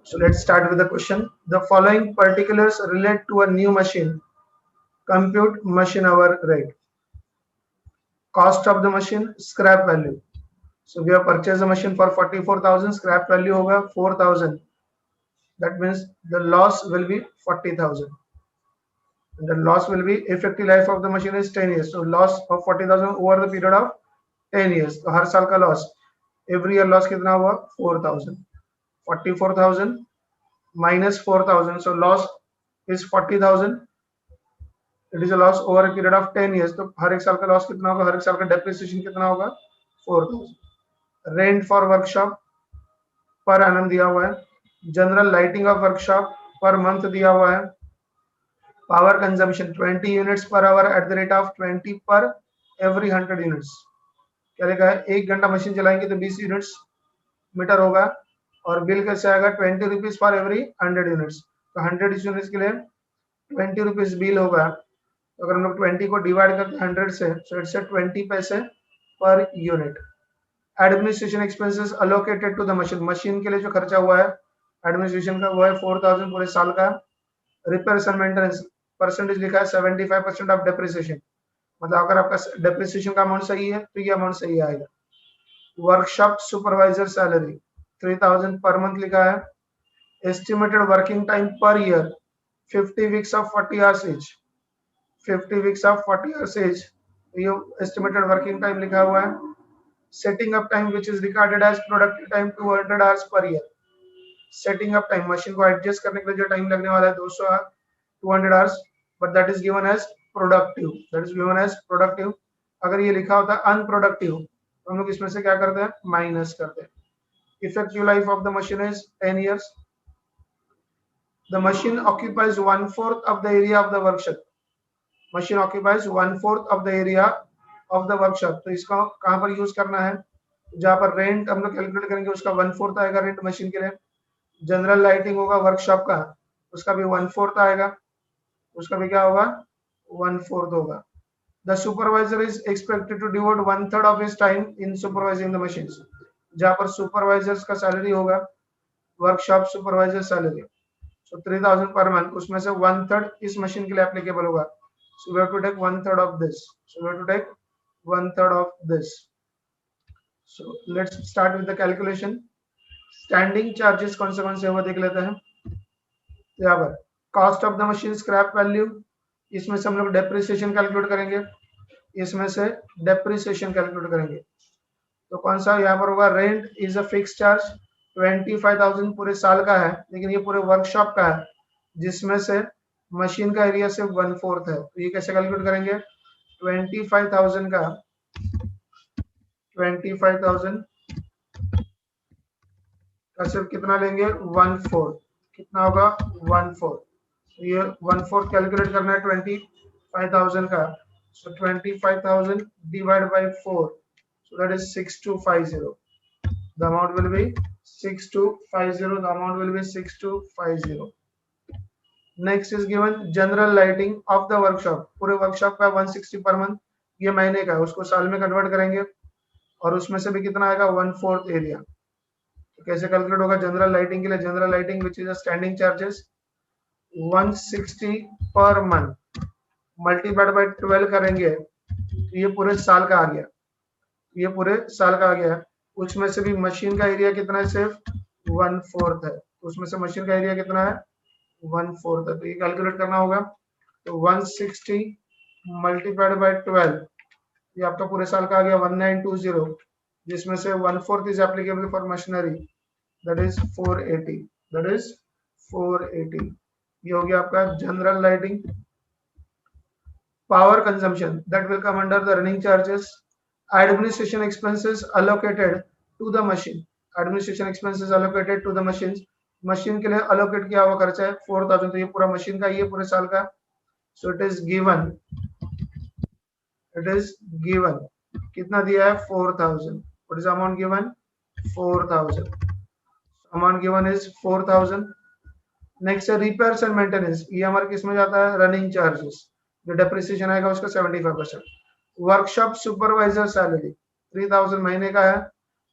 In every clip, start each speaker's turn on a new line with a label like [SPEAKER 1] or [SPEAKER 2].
[SPEAKER 1] So let's start with the question. The following particulars relate to a new machine. Compute machine hour rate. Cost of the machine, scrap value. So we have purchased a machine for 44,000, scrap value hoga 4,000. That means the loss will be 40,000. And the loss will be effective life of the machine is 10 years. So loss of 40,000 over the period of 10 years. तो हर साल का loss. Every year loss कितना हुआ? 4,000. 44,000 minus 4,000. So loss is 40,000. It is a loss over a period of 10 years. तो हर एक साल का loss कितना होगा? हर एक साल का depreciation कितना होगा? 4,000. Rent for workshop per annum दिया हुआ है. General lighting of workshop per month दिया हुआ है. Power consumption 20 units per hour at the rate of 20 per every 100 units. क्या लिखा है? 1 घंटा मशीन चलाएंगे तो 20 यूनिट्स मीटर होगा और बिल कैसे आएगा? 20 रुपीज फॉर एवरी 100 यूनिट्स. तो 100 यूनिट्स के लिए 20 रुपीज बिल होगा. तो अगर हम लोग 20 को डिवाइड करते हैं 100 से, so इट्स 20 पैसे per unit. Administration expenses allocated to the machine. Machine के लिए जो खर्चा हुआ है एडमिनिस्ट्रेशन का वो है 4,000 पूरे साल का. रिपेयर्स एंड मेंटेनेंस परसेंटेज लिखा है 75% ऑफ डेप्रिसिएशन. मतलब अगर आपका डेप्रिसिएशन का अमाउंट सही है तो ये अमाउंट सही आएगा. वर्कशॉप सुपरवाइजर सैलरी 3,000 पर मंथ लिखा है. Estimated working time per year 50 weeks of 40 hours each. 50 weeks of 40 hours each ये एस्टिमेटेड वर्किंग टाइम लिखा हुआ है. Setting up time which is recorded as productive time 200 hours per year. Setting up time machine को adjust करने के लिए जो time लगने वाला है 200 hours, but that is given as productive. That is given as productive. अगर ये लिखा होता है अनप्रोडक्टिव तो हम लोग इसमें से क्या करते हैं? माइनस करते हैं. Effective life of the machine is 10 years. The machine occupies 1/4 of the area of the workshop. Machine occupies 1/4 of the area of the workshop. तो इसका कहाँ पर यूज करना है? जहाँ पर रेंट हम लोग कैलकुलेट करेंगे उसका 1/4 आएगा रेंट मशीन के लिए. जनरल लाइटिंग होगा वर्कशॉप का, उसका भी 1/4 आएगा. उसका भी क्या होगा? 1/4 होगा. The supervisor is expected to devote 1/3 of his time in supervising the machines. जहाँ पर सुपरवाइजर्स का सैलरी होगा workshop supervisor salary, so 3,000 per month, उसमें से 1/3 इस मशीन के लिए एप्लीकेबल होगा. So we have to take 1/3 of this. So we have to take 1/3 of this. So let's start with the calculation. Standing charges कौन से हुए देख लेते हैं. यहाँ पर cost of the machine, scrap value, इसमें से हम लोग डेप्रिसिएशन कैलकुलेट करेंगे. इसमें से डेप्रिसिएशन कैलकुलेट करेंगे तो कौन सा यहाँ पर होगा? Rent is a fix charge 25,000 पूरे साल का है, लेकिन ये पूरे वर्कशॉप का है जिसमें से मशीन का एरिया सिर्फ 1/4 है. तो ये कैसे कैलकुलेट करेंगे? 25,000 का 25,000 का सिर्फ कितना लेंगे? 1/4. कितना होगा? 1/4. ये 1/4 कैलकुलेट करना है 25,000 का. So 25,000 divided by 4. So that is 6250. The amount will be 6250. The amount will be 6250. Next is given general lighting of the workshop. पूरे वर्कशॉप का 160 पर मंथ. ये महीने का है, उसको साल में कन्वर्ट करेंगे और उसमें से भी कितना आएगा? 1/4 एरिया. तो कैसे कैलकुलेट होगा? जनरल लाइटिंग के लिए general lighting which is standing charges 160 per month multiplied by 12 करेंगे तो ये पूरे साल का आ गया. ये पूरे साल का आ गया. उसमें से भी मशीन का एरिया कितना है? सिर्फ 1/4 है. उसमें से मशीन का एरिया कितना है? 1/4 है. तो ये कैलकुलेट करना होगा. तो 160 मल्टीप्लाइड बाय 12 ये आपका पूरे साल का आ गया 1920, जिसमें से 1/4 is applicable for machinery, that is 480. That is 480. ये हो गया आपका general lighting. Power consumption that will come under the running charges. Administration expenses allocated to the machine. Administration expenses allocated to the machine. Machine के लिए allocate किया हुआ खर्चा है 4,000. तो ये पूरा मशीन का, ये पूरे साल का. So it is given. It is given. कितना दिया है? 4,000. What is the amount given? 4,000. Amount given is 4,000. Next है repairs and maintenance. ये हमारे किस में जाता है? Running charges. जो डेप्रिसिएशन आएगा उसका 75%. वर्कशॉप सुपरवाइजर सैलरी 3,000 महीने का है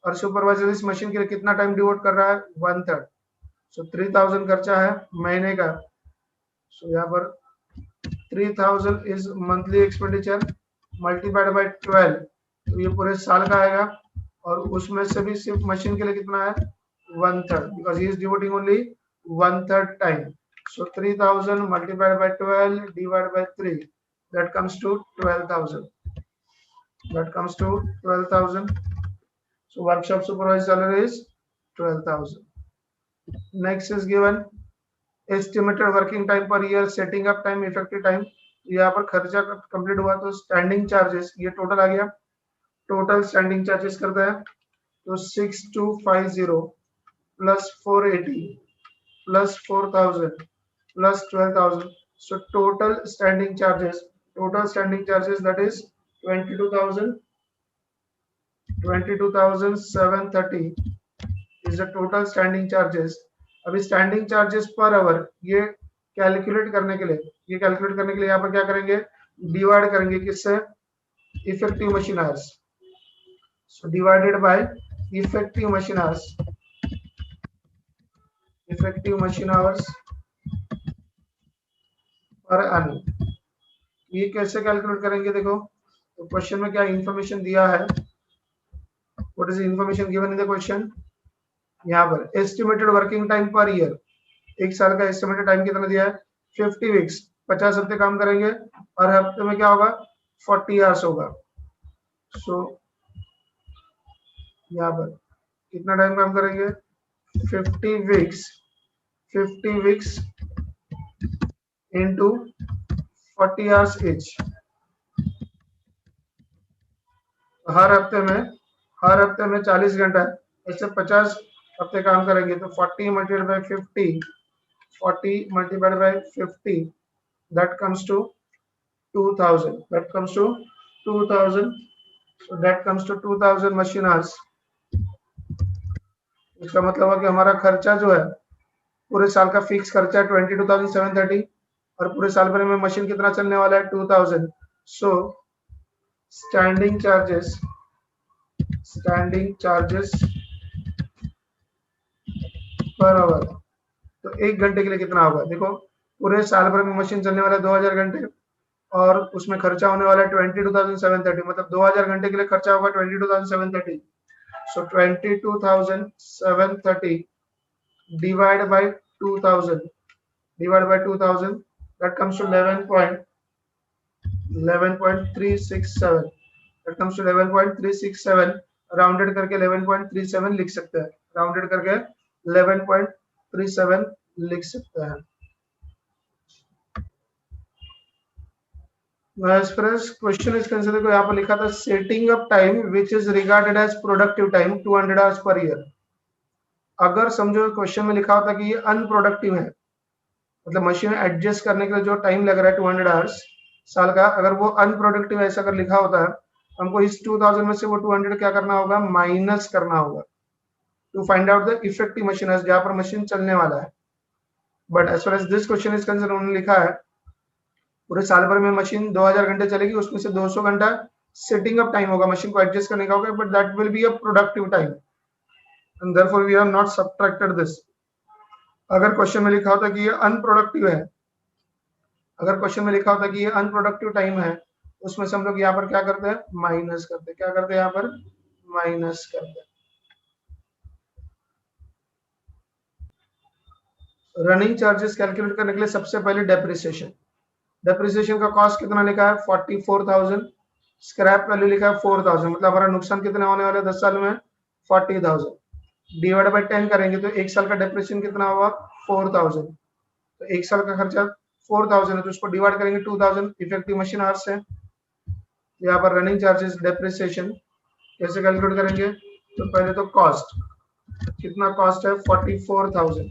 [SPEAKER 1] और सुपरवाइजर इस मशीन के लिए कितना टाइम डिवोट कर रहा है? 1/3. सो 3000 खर्चा है महीने का। सो यहाँ पर 3000 is monthly expenditure multiplied by 12, तो ये पूरे साल का आएगा। और उसमें से भी सिर्फ मशीन के लिए कितना है 1/3, because he is devoting only 1/3 time. So 3000 multiplied by 12 divided by 3, that comes to 12,000. That comes to 12,000. So workshop supervisor salary is 12,000. Next is given estimated working time per year, setting up time, effective time. यहाँ पर खर्चा complete हुआ तो standing charges ये total आ गया। Total standing charges करते हैं तो 6250 plus 480 plus 4000 plus 12,000. So total standing charges that is 22,730 is the total standing charges. अभी स्टैंडिंग चार्जेस पर आवर ये कैलकुलेट करने के लिए यहाँ पर क्या करेंगे, डिवाइड करेंगे किससे, effective machine hours. So divided by effective machine hours per annum। ये कैसे कैलकुलेट करेंगे, देखो तो क्वेश्चन में क्या इंफॉर्मेशन दिया है, what is information given in the question. यहाँ पर estimated working time per year, एक साल का एस्टिमेटेड टाइम कितना दिया है 50 वीक्स, 50 हफ्ते काम करेंगे और हफ्ते में क्या होगा 40 आवर्स होगा। सो यहाँ पर कितना टाइम काम करेंगे 50 वीक्स इनटू 40 आवर्स each। हर हफ्ते में 40 घंटा, ऐसे 50 हफ्ते काम करेंगे तो 40 multiplied by 50 that comes to 2000, so that comes to 2000 machine hours। इसका मतलब है कि हमारा खर्चा जो है पूरे साल का फिक्स खर्चा है 22,730 और पूरे साल भर में मशीन कितना चलने वाला है 2000। सो स्टैंडिंग चार्जेस पर आवर, तो एक घंटे के लिए कितना होगा, देखो पूरे साल भर में मशीन चलने वाला है 2000 घंटे और उसमें खर्चा होने वाला है 22,730, मतलब 2000 घंटे के लिए खर्चा होगा 22,730। सो 22,730 divide by 2000 that comes to 11.367, that comes to 11.367, rounded करके 11.37 लिख सकते हैं, राउंडेड करके 11.37 लिख सकते हैं। As far as question is concerned, देखो यहाँ पर लिखा था setting up time which is regarded as productive time 200 hours per year. अगर समझो क्वेश्चन में लिखा होता कि ये अनप्रोडक्टिव है, मतलब मशीन एडजस्ट करने के लिए जो टाइम लग रहा है 200 आवर्स साल का, अगर वो अनप्रोडक्टिव ऐसा अगर लिखा होता है, हमको इस 2000 में से वो 200 क्या करना होगा, माइनस करना होगा to find out the effective machine hours जहां पर मशीन चलने वाला है। But as far as this question is concern, उन्होंने लिखा है पूरे साल भर में मशीन 2000 घंटे चलेगी, उसमें से 200 घंटा सेटिंग अप टाइम होगा, मशीन को एडजस्ट करने का होगा, but that will be a productive time and therefore we have not subtracted this. अगर क्वेश्चन में लिखा होता कि ये अनप्रोडक्टिव है, अगर क्वेश्चन में लिखा होता कि ये अनप्रोडक्टिव टाइम है, उसमें से हम लोग यहाँ पर क्या करते हैं, माइनस करते हैं, क्या करते हैं यहाँ पर माइनस करते हैं। रनिंग चार्जेस कैलकुलेट करने के लिए सबसे पहले डेप्रिसिएशन का कॉस्ट कितना लिखा है 44,000, स्क्रैप वैल्यू लिखा है 4,000, मतलब हमारा नुकसान कितना होने वाला है 10 साल में 40,000, डिवाइड बाय 10 करेंगे तो एक साल का डेप्रिसिएशन कितना होगा 4,000, तो एक साल का खर्चा 4,000 है तो उसको डिवाइड करेंगे 2,000 इफेक्टिव मशीन आवर्स से। यहाँ पर रनिंग चार्जेस डेप्रिसिएशन कैसे कैलकुलेट करेंगे, तो पहले तो कॉस्ट कितना, कॉस्ट है 44,000,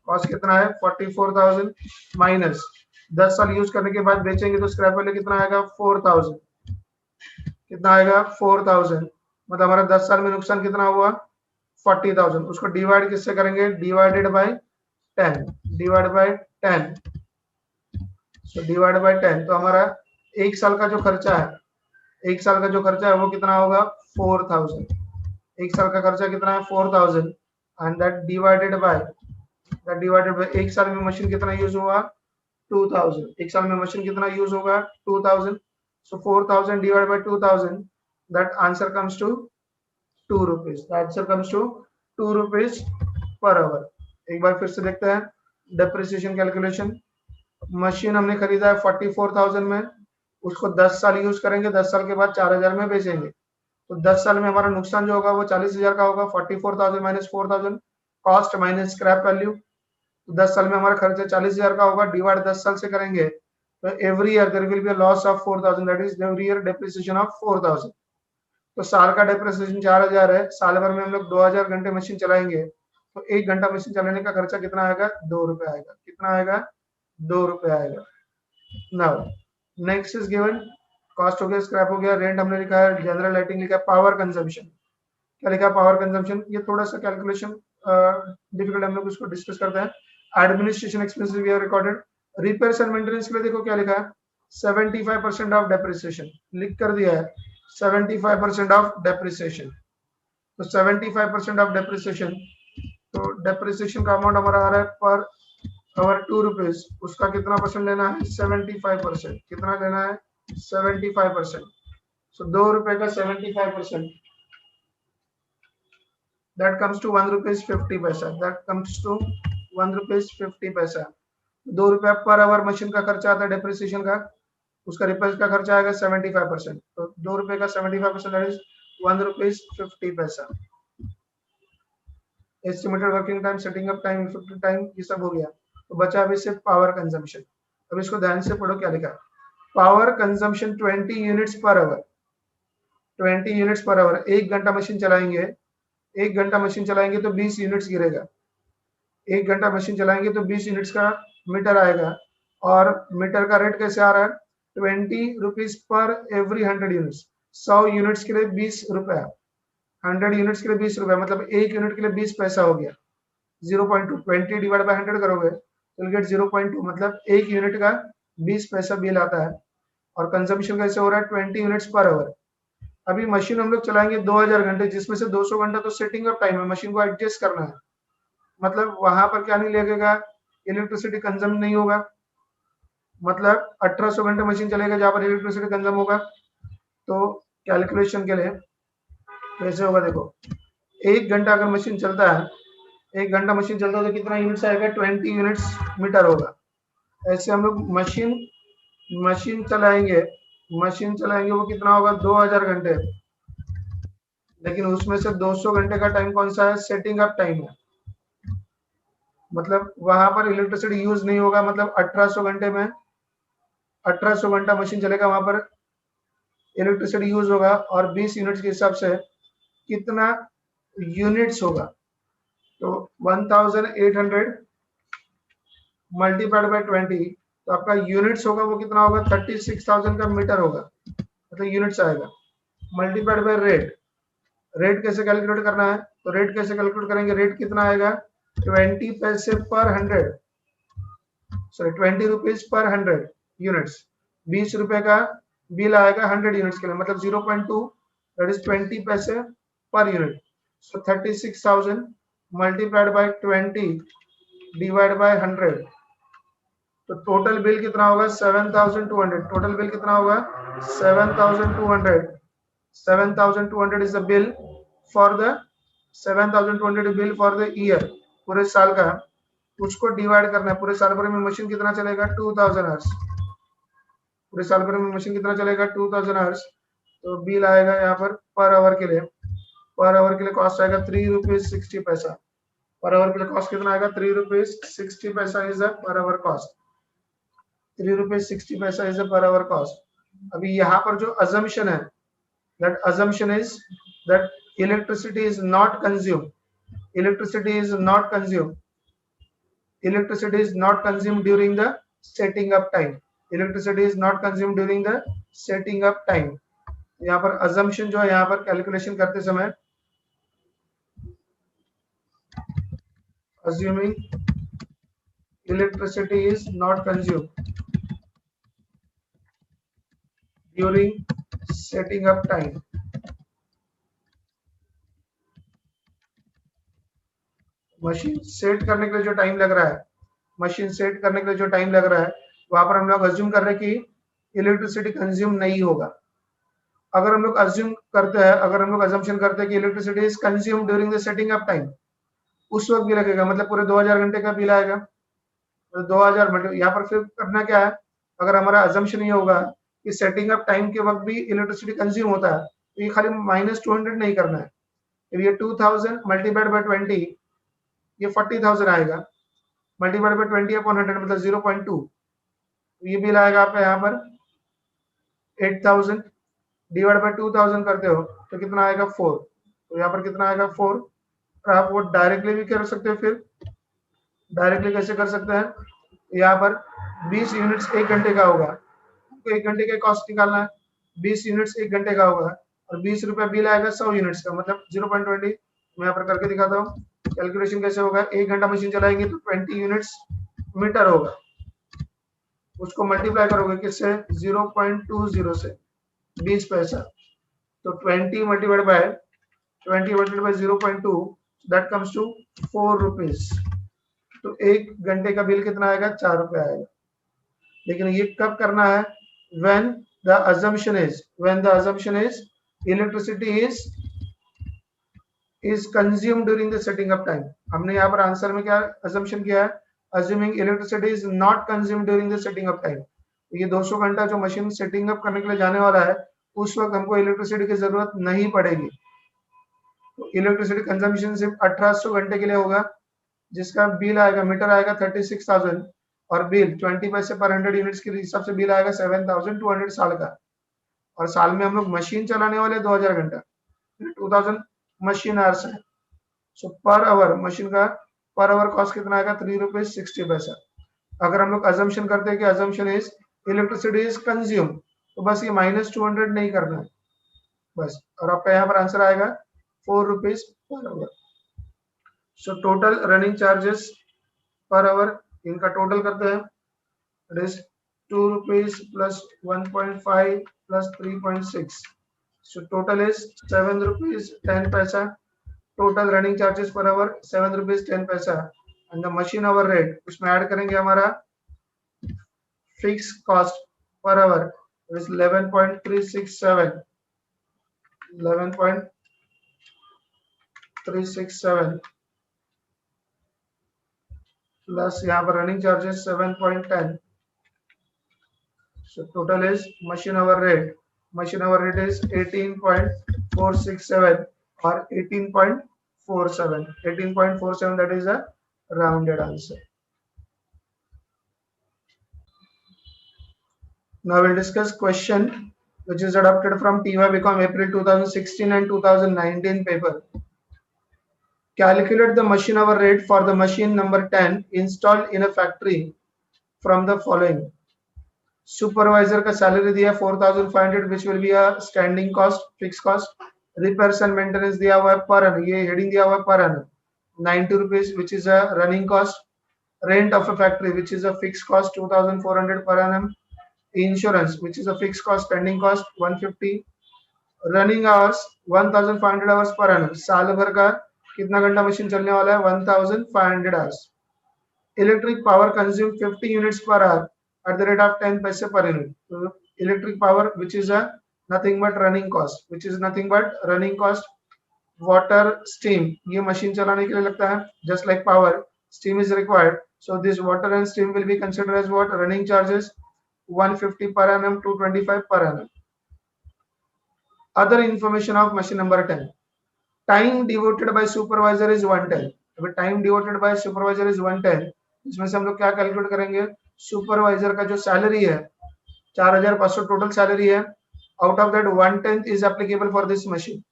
[SPEAKER 1] कॉस्ट कितना है 44,000 माइनस 10 साल यूज करने के बाद बेचेंगे तो स्क्रैप वैल्यू कितना आएगा 4,000, कितना आएगा 4,000, मतलब हमारा 10 साल में नुकसान कितना हुआ 40,000, उसको डिवाइड किससे करेंगे, divided by 10, divide by 10, so divide by 10, तो हमारा एक साल का जो खर्चा है, एक साल का जो खर्चा है वो कितना होगा 4,000, एक साल का खर्चा कितना है 4,000 and that divided by that divided by एक साल में मशीन कितना यूज हुआ 2000, एक साल में मशीन कितना यूज होगा 2000, so 4000 divided by 2000, that answer comes to 2 rupees. The answer comes to 2 rupees per hour. एक बार फिर से देखते हैं डेप्रिसिएशन कैलकुलेशन। मशीन हमने खरीदा है 44,000 में, उसको 10 साल यूज करेंगे, 10 साल के बाद 4000 में बेचेंगे, तो 10 साल में हमारा नुकसान जो होगा वो 40,000 का होगा। 44,000 minus 4,000 cost minus scrap value, तो 10 साल में हमारा खर्चा 40,000 का होगा, डिवाइड 10 साल से करेंगे तो every year there will be a loss of 4,000, that is every year depreciation of 4,000। तो साल का डेप्रिसिएशन 4,000 है, साल भर में हम लोग 2,000 घंटे मशीन चलाएंगे, तो 1 घंटा मशीन चलाने का खर्चा कितना आएगा 2 रुपए आएगा। कितना आएगा 2 रुपए आएगा। Now next is given, cost हो गया, स्क्रैप हो गया, रेंट हमने लिखा है, जनरल लाइटिंग लिखा है, पावर कंजम्पशन क्या लिखा है पावर कंजम्पशन, ये थोड़ा सा कैलकुलेशन डिफिकल्ट, हम लोग इसको डिस्कस करते हैं। Administration expenses we have recorded, repairs and maintenance के लिए देखो क्या लिखा है 75% ऑफ डेप्रिसिएशन लिख कर दिया है, 75% ऑफ डेप्रिसिएशन, तो 75% ऑफ डेप्रिसिएशन, तो डेप्रिसिएशन का अमाउंट हमारा आ रहा है पर आवर 2 रुपीज, उसका कितना परसेंट लेना है 75%, कितना लेना है 75%, सो 2 रुपए का 75%, that comes to 1 rupees 50 paisa, that comes to 1 rupees 50 पैसा। 2 रुपया पर आवर मशीन का खर्चा आता है डेप्रिसिएशन का, उसका रिपेयर का खर्चा आएगा 75%, तो 2 रुपए का 75% दैट इज 1 रुपीज 50 पैसा। Estimated working time, setting up time, effective time, ये सब हो गया, तो बचा अभी सिर्फ पावर कंजम्पशन। अब इसको ध्यान से पढ़ो क्या लिखा है, power consumption 20 units per hour, 20 units per hour, 1 घंटा मशीन चलाएंगे, 1 घंटा मशीन चलाएंगे तो 20 यूनिट्स गिरेगा, 1 घंटा मशीन चलाएंगे तो 20 यूनिट्स का मीटर आएगा, और मीटर का रेट कैसे आ रहा है 20 rupees per every 100 units, 100 units के लिए 20 रुपया, 100 यूनिट्स के लिए 20 रुपया, मतलब 1 यूनिट के लिए 20 पैसा हो गया। 0.2 20 डिवाइड बाय 100 करोगे तो गेट 0.2, मतलब 1 यूनिट का 20 पैसा बिल आता है, और कंजम्पशन कैसे हो रहा है 20 यूनिट्स पर आवर। अभी मशीन हम लोग चलाएंगे 2000 घंटे, जिसमें से 200 घंटा तो सेटिंग अप टाइम है, मशीन को एडजस्ट करना है, मतलब वहां पर क्या नहीं लगेगा, इलेक्ट्रिसिटी कंज्यूम नहीं होगा, मतलब 1800 घंटे मशीन चलेगा जहां पर इलेक्ट्रिसिटी कंज्यूम होगा। तो कैलकुलेशन के लिए कैसे होगा देखो, 1 घंटा अगर मशीन चलता है, 1 घंटा मशीन चलता है तो कितना यूनिट्स आएगा 20 यूनिट्स मीटर होगा। ऐसे हम लोग मशीन मशीन चलाएंगे, मशीन चलाएंगे वो कितना होगा 2000 घंटे, लेकिन उसमें से 200 घंटे का टाइम कौन सा है सेटिंग अप टाइम है, मतलब वहां पर इलेक्ट्रिसिटी यूज नहीं होगा, मतलब 1800 घंटे में 1800 घंटा मशीन चलेगा, वहां पर इलेक्ट्रिसिटी यूज होगा, और 20 यूनिट्स के हिसाब से कितना यूनिट्स होगा, तो 1800 मल्टीप्लाइड बाय 20, तो आपका यूनिट्स होगा वो कितना होगा 36,000 का मीटर होगा, मतलब यूनिट्स आएगा, मल्टीप्लाइड बाय रेट। रेट कैसे कैलकुलेट करना है, तो रेट कैसे कैलकुलेट करेंगे, रेट कितना आएगा 20 पैसे पर 100, सॉरी 20 रुपीज पर 100 यूनिट्स, 20 रुपए का बिल आएगा 100 यूनिट्स के लिए, मतलब 0.2 दैट इज 20 पैसे per unit, so 36,000 multiplied by 20 divide by 100, तो टोटल बिल कितना होगा 7,200, टोटल बिल कितना होगा 7,200, 7,200 is the bill for the 7,200 bill for the year, पूरे साल का, उसको डिवाइड करना है, पूरे साल भर में मशीन कितना चलेगा 2000 आवर्स, पूरे साल भर में मशीन कितना चलेगा 2000 आवर्स, तो बिल आएगा यहाँ पर आवर के लिए, पर आवर के लिए कॉस्ट आएगा 3 रुपीज 60 पैसा, पर आवर के लिए कॉस्ट कितना आएगा 3 रुपीज 60 पैसा is the per hour cost, 3 rupees 60 पैसा is the per hour cost. अभी यहाँ पर जो अजम्पशन है, that assumption is that electricity is not consumed, electricity is not consumed, electricity is not consumed during the setting up time, electricity is not consumed during the setting up time। यहाँ पर assumption जो है यहाँ पर calculation करते समय assuming electricity is not consumed during setting up time, machine set करने के लिए जो टाइम लग रहा है, मशीन सेट करने के लिए जो टाइम लग रहा है, वहां पर हम लोग अज्यूम कर रहे हैं कि इलेक्ट्रिसिटी कंज्यूम नहीं होगा। अगर हम लोग अज्यूम करते हैं, अगर हम लोग अजम्पशन करते हैं कि electricity is consume during the setting up time, उस वक्त भी लगेगा, मतलब पूरे 2000 घंटे का बिल आएगा। तो 2000 मतलब यहाँ पर फिर करना क्या है, अगर हमारा अजम्पशन ये होगा कि सेटिंग अप टाइम के वक्त भी इलेक्ट्रिसिटी कंज्यूम होता है, तो ये खाली -200 नहीं करना है। फिर ये 2000 मल्टीप्लाइड बाय 20, ये 40,000 आएगा, मल्टीप्लाइड बाय 20 अपॉन 100 मतलब 0.2। ये बिल आएगा आपका यहाँ पर 8000 डिवाइड बाय 2000 करते हो तो कितना आएगा 4। तो यहाँ पर कितना आएगा 4। और आप वो डायरेक्टली भी कर सकते हो। फिर डायरेक्टली कैसे कर सकते हैं, यहाँ पर 20 यूनिट्स 1 घंटे का होगा, तो 1 घंटे का कॉस्ट निकालना है। 20 यूनिट्स 1 घंटे का होगा और 20 रुपया बिल आएगा 100 यूनिट्स का, मतलब 0.20। मैं यहाँ पर करके दिखाता हूँ कैलकुलेशन कैसे होगा। 1 घंटा मशीन चलाएंगे तो 20 यूनिट्स मीटर होगा, उसको मल्टीप्लाई करोगे किससे, 0.20 से 20 पैसा, तो 20 multiplied by 0.2 that comes to 4 rupees. तो 1 घंटे का बिल कितना आएगा, 4 रुपए आएगा। लेकिन ये कब करना है, when the assumption is electricity is consumed during the setting up time। हमने यहाँ पर आंसर में क्या assumption किया है, assuming electricity is not consumed during the setting up time। ये 200 घंटा जो मशीन सेटिंग अप करने के लिए जाने वाला है, उस वक्त हमको इलेक्ट्रिसिटी की जरूरत नहीं पड़ेगी। तो इलेक्ट्रिसिटी कंजम्पशन सिर्फ 1800 घंटे के लिए होगा, जिसका बिल आएगा, मीटर आएगा 36,000 और बिल 20 पैसे पर 100 यूनिट्स के हिसाब से बिल आएगा 7200 साल का। और साल में हम लोग मशीन चलाने वाले 2000 घंटा, 2000 मशीन आवर्स है। सो पर आवर मशीन का पर आवर कॉस्ट कितना आएगा, 3 रुपीज 60 पैसा। अगर हम लोग अजम्पशन करते हैं कि assumption is electricity is consume, तो बस ये -200 नहीं करना है बस, और आपका यहाँ पर आंसर आएगा 4 rupees per hour. So total running charges per hour, इनका टोटल करते हैं, it is 2 rupees plus 1.5 plus 3.6, so total is 7 rupees 10 paisa। total running charges per hour 7 rupees 10 paisa and the machine hour rate, उसमें add करेंगे हमारा fixed cost per hour is 11.367 plus यहाँ पर running charges 7.10। So total is machine hour rate. Machine hour rate is 18.467 or 18.47. 18.47, that is a rounded answer. Now we'll discuss question which is adopted from TY BCom April 2016 and 2019 paper. Calculate the machine hour rate for the machine number 10 installed in a factory from the following. Supervisor का salary दिया 4500 which will be a standing cost, fix cost. Repairs and maintenance दिया हुआ है per annum, ये heading दिया हुआ है per annum 90 rupees which is a running cost. Rent of a factory which is a fix cost 2400 per annum. Insurance which is a fix cost, standing cost 150। Running hours 1500 hours per annum, साल भर का कितना घंटा machine चलने वाला है 1500 hours. Electric power consume 50 units per hour at the rate of 10 paise per unit। So electric power which is a nothing but running cost। water, steam, ये machine चलाने के लिए लगता है, just like power steam is required, so this water and steam will be considered as what, running charges 150 per annum, 225 per annum। other information of machine number 10, time devoted by supervisor is 110। अगर time devoted by supervisor is 110, इसमें से हम लोग क्या calculate करेंगे, supervisor का जो salary है 4500 टोटल सैलरी है, out of that 1/10 is applicable for this machine,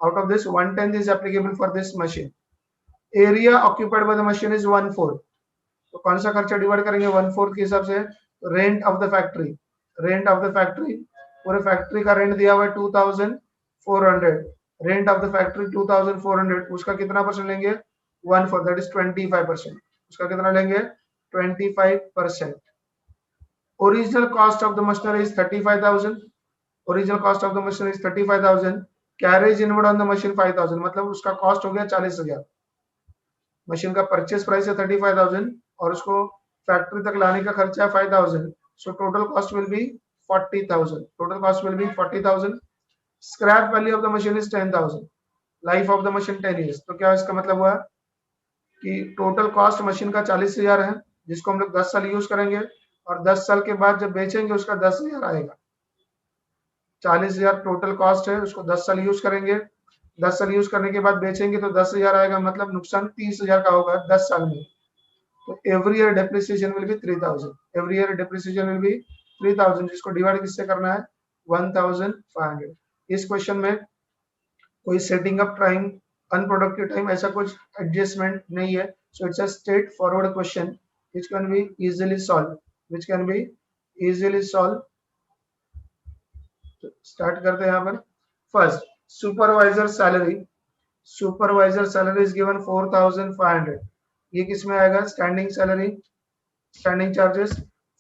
[SPEAKER 1] out of this 1/10 is applicable for this machine. Area occupied by the machine is 1/4, तो कौन सा खर्चा डिवाइड करेंगे 1/4 के हिसाब से, रेंट ऑफ द फैक्ट्री, पूरे फैक्ट्री का रेंट दिया हुआ है 2400, रेंट ऑफ द फैक्ट्री 2400, उसका कितना परसेंट लेंगे 1/4, दैट इज 25%, उसका कितना लेंगे 25%। Original cost of the machinery is 35,000, carriage inward on the machine 5,000, मतलब उसका कॉस्ट हो गया 40,000। मशीन का परचेस प्राइस है 35,000 और उसको फैक्ट्री तक लाने का खर्चा है 5,000, so total cost will be 40,000, total cost will be 40,000। Scrap value of the machine is 10,000, life of the machine 10 years। तो क्या इसका मतलब हुआ कि टोटल कॉस्ट मशीन का 40,000 है, जिसको हम लोग 10 साल यूज करेंगे और 10 साल के बाद जब बेचेंगे उसका 10,000 आएगा। 40,000 टोटल कॉस्ट है, उसको 10 साल यूज करेंगे, 10 साल यूज करने के बाद बेचेंगे तो 10,000 आएगा, मतलब नुकसान 30,000 का होगा 10 साल में। तो every year depreciation will be 3,000, every year depreciation will be 3,000, जिसको डिवाइड किससे करना है 1,500। इस क्वेश्चन में कोई setting up time, unproductive time, ऐसा कुछ एडजस्टमेंट नहीं है। So it's a straight forward question which can be easily solve, which can be easily solve. Start करते हैं यहाँ पर। First, supervisor salary, supervisor salary is given 4,500। ये किस में आएगा, स्टैंडिंग सैलरी, स्टैंडिंग चार्जेस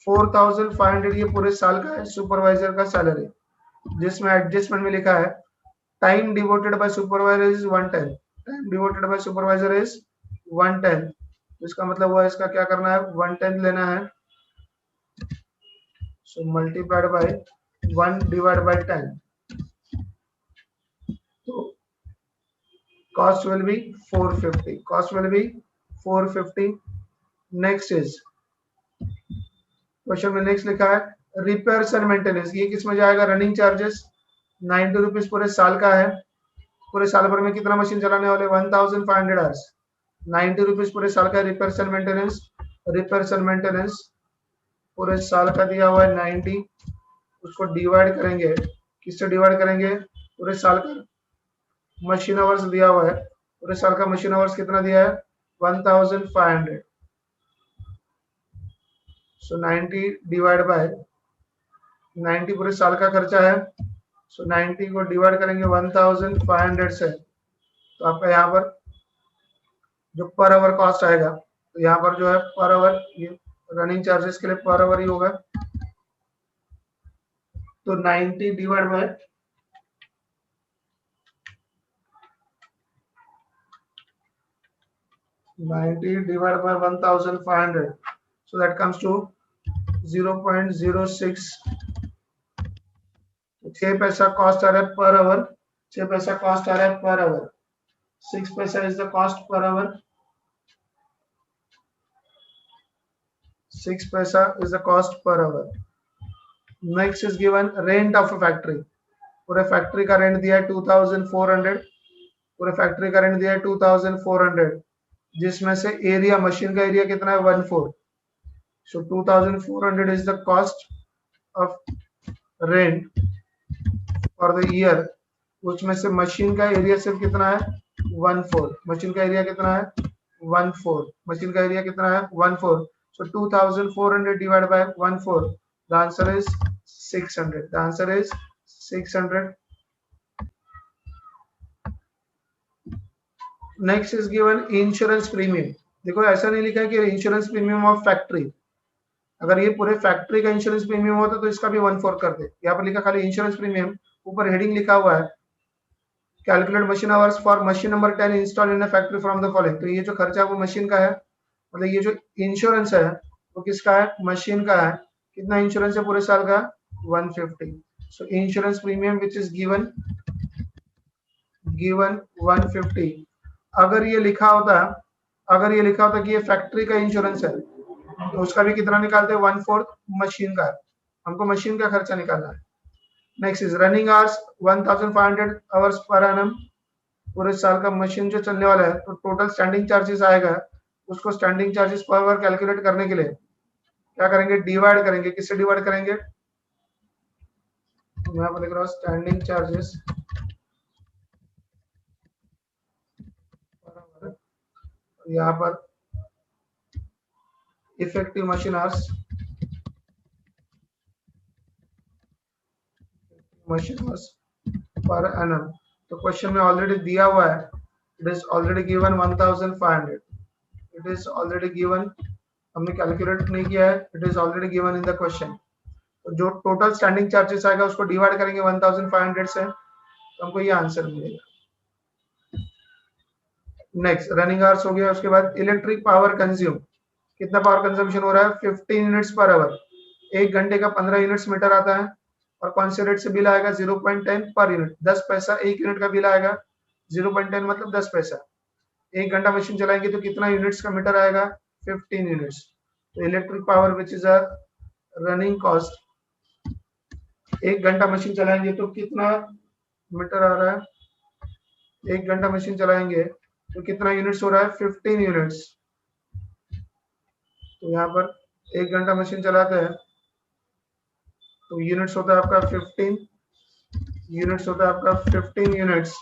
[SPEAKER 1] 4,500 ये पूरे साल का है सुपरवाइजर का सैलरी, जिसमें एडजस्टमेंट में लिखा है time devoted by supervisor is 110, time devoted by supervisor is 110। इसका मतलब हुआ इसका क्या करना है 110 लेना है, सो मल्टीप्लाइड बाय 1 डिवाइड बाय 10, तो cost will be 450, cost will be 450। next is question में नेक्स्ट लिखा है रिपेयर्स एंड मेंटेनेंस, ये किस में जाएगा, रनिंग चार्जेस 90 रुपीज पूरे साल का है, पूरे साल भर में कितना मशीन चलाने वाले 1,500 आवर्स, 90 रुपीज पूरे साल का repairs and maintenance. Repairs and maintenance पूरे साल का दिया हुआ है 90, उसको डिवाइड करेंगे, किससे डिवाइड करेंगे, पूरे साल का मशीन आवर्स दिया हुआ है, पूरे साल का मशीन आवर्स कितना दिया है 1,500, सो 90 डिवाइड बाय 90 पूरे साल का खर्चा है, सो 90 को डिवाइड करेंगे 1,500 से, तो आपका यहाँ पर जो पर आवर कॉस्ट आएगा, तो यहाँ पर जो है पर आवर, ये रनिंग चार्जेस के लिए पर आवर ही होगा, तो 90 divide by 1,500, so that comes to 0.06, 6 पैसा कॉस्ट आ रहा है पर आवर, 6 पैसा कॉस्ट आ रहा है पर आवर, 6 पैसा is the cost per our, 6 पैसा is the cost per our. Next is given rent of factory, पूरे फैक्ट्री का रेंट दिया है 2,400, पूरे फैक्ट्री का रेंट दिया है 2,400, जिसमें से एरिया, मशीन का एरिया कितना है 1/4, सो 2,400 is the cost of rent for the year, उसमें से मशीन का एरिया सिर्फ कितना है 1/4, मशीन का एरिया कितना है 1/4, मशीन का एरिया कितना है 1/4, so 2,400 divided by 1/4, the answer is 600, the answer is 600। Next is given insurance premium, देखो ऐसा नहीं लिखा है कि इंश्योरेंस प्रीमियम ऑफ फैक्ट्री, अगर ये पूरे फैक्ट्री का इंश्योरेंस प्रीमियम होता तो इसका भी 1/4 कर दे, यहाँ पर लिखा खाली इंश्योरेंस प्रीमियम, ऊपर हेडिंग लिखा हुआ है calculate machine hours for machine number 10 install in a factory from the following, तो ये जो खर्चा वो मशीन का है, मतलब ये जो इंश्योरेंस है वो किसका है, मशीन का है, कितना इंश्योरेंस है पूरे साल का 150, सो insurance premium which is given 150। अगर ये लिखा होता, अगर ये लिखा होता कि ये फैक्ट्री का इंश्योरेंस है तो उसका भी कितना निकालते हैं 1/4 मशीन का, हमको मशीन का खर्चा निकालना है। Next is running hours 1,500 hours per annum, पूरे साल का मशीन जो चलने वाला है, तो टोटल स्टैंडिंग चार्जेस आएगा, उसको standing charges per hour calculate करने के लिए क्या करेंगे, डिवाइड करेंगे, किससे डिवाइड करेंगे, मैं यहाँ पर लिख रहा हूँ स्टैंडिंग चार्जेस पर आवर, यहाँ पर effective machine hours, machine hours per annum, तो क्वेश्चन में ऑलरेडी दिया हुआ है, it is already given 1,500, it is already given, हमने कैलकुलेट नहीं किया है, it is already given in the question, तो जो टोटल स्टैंडिंग चार्जेस आएगा उसको डिवाइड करेंगे 1,500 से, तो हमको ये आंसर मिलेगा। नेक्स्ट रनिंग आवर्स हो गया। उसके बाद इलेक्ट्रिक पावर कंज्यूम, कितना पावर कंजम्पशन हो रहा है 15 यूनिट्स पर आवर, 1 घंटे का 15 यूनिट्स मीटर आता है। और कौन से रेट से बिल आएगा 0.10 पर यूनिट, 10 पैसा 1 यूनिट का बिल आएगा। 0.10 मतलब 10 पैसा। 1 घंटा मशीन चलाएंगे तो कितना यूनिट्स का मीटर आएगा 15 यूनिट्स। तो electric power which is a running cost, 1 घंटा मशीन चलाएंगे तो कितना मीटर आ रहा है, 1 घंटा मशीन चलाएंगे तो कितना यूनिट्स हो रहा है 15 यूनिट्स। तो यहाँ पर 1 घंटा मशीन चलाते हैं तो यूनिट्स होता है आपका 15 यूनिट्स होता है आपका 15 यूनिट्स।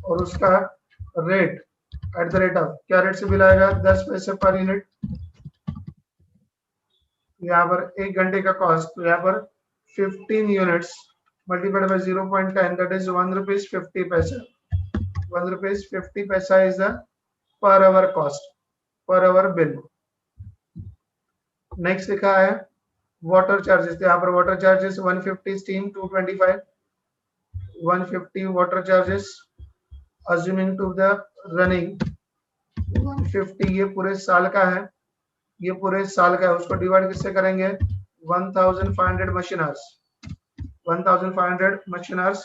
[SPEAKER 1] और उसका rate at the rate of, क्या रेट से बिल आएगा 10 पैसे पर यूनिट। यहाँ पर 1 घंटे का कॉस्ट, तो यहाँ पर 15 units multiplied by 0.10 that is 1 rupees 50 पैसा। 1 रुपीज 50 पैसा is the per hour cost, per hour bill. Next लिखा है वाटर चार्जेस, यहाँ पर water charges 150, steam 225, 150 water charges assuming to the running 150, ये पूरे साल का है, ये पूरे साल का है। उसको डिवाइड किससे करेंगे 1500 machine hours, 1500 machine hours.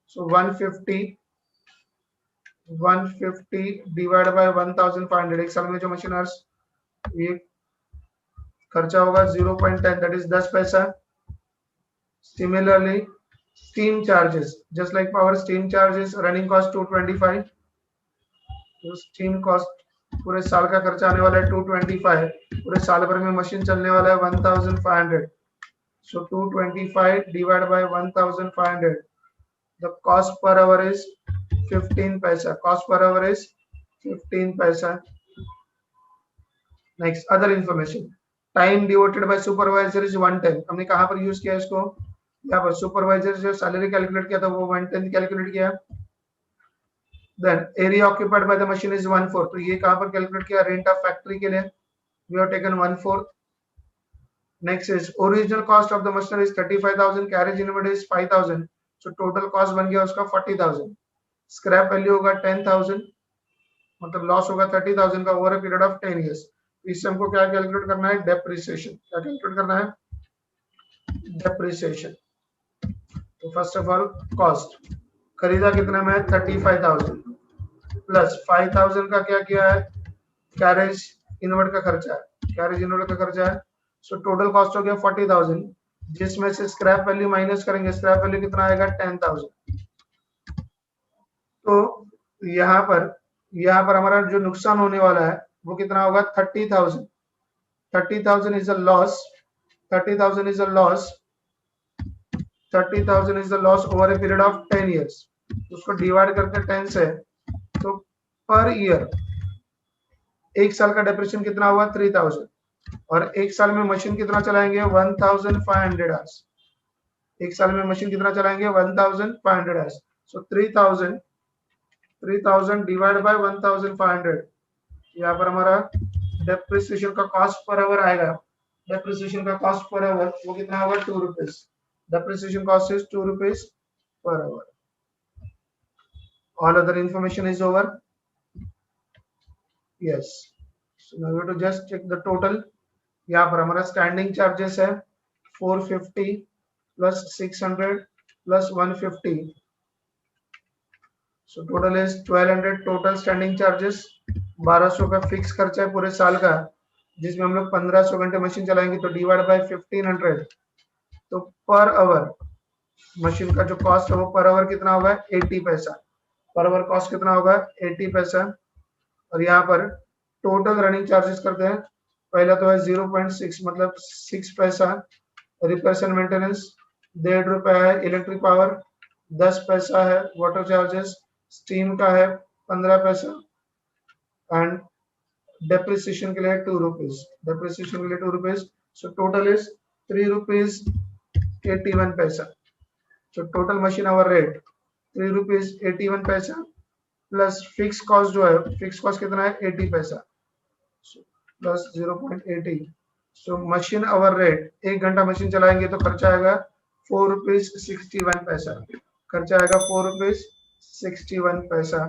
[SPEAKER 1] So 150 divide by 1500, एक साल में जो मशीन आवर्स ये खर्चा होगा 0.10 दैट इज 10 पैसा। Similarly steam charges, just like power steam charges running cost 225, तो स्टीम कॉस्ट पूरे साल का खर्चा आने वाला है 225, पूरे साल भर में मशीन चलने वाला है 1500। So 225 divide by 1500, the cost per hour is 15 पैसा, कॉस्ट पर आवर इज 15 पैसा। Next other information, time devoted by supervisor is 110, हमने कहां पर यूज किया इसको, यहाँ पर सुपरवाइजर जो सैलरी कैलकुलेट किया था वो 110 कैलकुलेट किया। Then area occupied by the machine is 1/4, तो ये कहां पर कैलकुलेट किया रेंट ऑफ फैक्ट्री के लिए, we have taken 1/4। Next is original cost of the machinery is 35,000, carriage inward is 5,000, so total cost बन गया उसका 40,000। स्क्रैप वैल्यू होगा 10,000, मतलब लॉस होगा 30,000 का over a period of 10 years. इससे हमको क्या कैलकुलेट करना है डेप्रिसिएशन, क्या कैलकुलेट करना है डेप्रिसिएशन। तो फर्स्ट ऑफ ऑल कॉस्ट खरीदा कितना में 35,000 प्लस 5,000 का क्या किया है कैरेज इनवर्ड का खर्चा है, कैरेज इनवर्ड का खर्चा है। सो टोटल कॉस्ट हो गया 40,000, जिसमें से स्क्रैप वैल्यू माइनस करेंगे, स्क्रैप वैल्यू कितना आएगा 10,000। तो यहाँ पर हमारा जो नुकसान होने वाला है वो कितना होगा 30,000। 30,000 is a loss, 30,000 is a loss, 30,000 is the loss over a period of 10 years. उसको डिवाइड करते 10 से, तो पर ईयर एक साल का डेप्रिसिएशन कितना हुआ 3,000, और एक साल में मशीन कितना चलाएंगे 1,500 आवर्स, एक साल में मशीन कितना चलाएंगे 1,500 आवर्स। सो 3,000 डिवाइड बाय 1,500, यहाँ पर हमारा डेप्रिसिएशन का कॉस्ट पर आवर आएगा। डेप्रिसिएशन का कॉस्ट पर आवर वो कितना होगा 2 rupees, depreciation cost is 2 rupees per hour. All other information is over. Yes. So now we have to just check the total. यहाँ पर हमारा स्टैंडिंग चार्जेस है 450 plus 600 plus 150, so total is 1200 total standing charges. 1200 का fix खर्चा है पूरे साल का, जिसमें हम लोग 1500 घंटे मशीन चलाएंगे, तो डिवाइड बाय 1500, तो पर आवर मशीन का जो कॉस्ट है वो पर आवर कितना होगा 80 पैसा, पर आवर कॉस्ट कितना होगा 80 पैसा। और यहाँ पर टोटल रनिंग चार्जेस करते हैं, पहला तो है 0.6 मतलब 6 पैसा, रिपेयर्स एंड मेंटेनेंस 1.5 रुपया है, इलेक्ट्रिक पावर 10 पैसा है, वाटर चार्जेस स्टीम का है 15 पैसा, एंड डेप्रिसिएशन के लिए 2 रुपीज, डेप्रिसिएशन के लिए 2 rupees. So total is 3 rupees 81 पैसा। So total machine hour rate 3 rupees 81 पैसा प्लस फिक्स कॉस्ट जो है, फिक्स कॉस्ट कितना है 80 पैसा plus 0.80। So machine hour rate, 1 घंटा मशीन चलाएंगे तो खर्चा आएगा 4 रुपीज 61 पैसा, खर्चा आएगा 4 रुपीज 61 पैसा।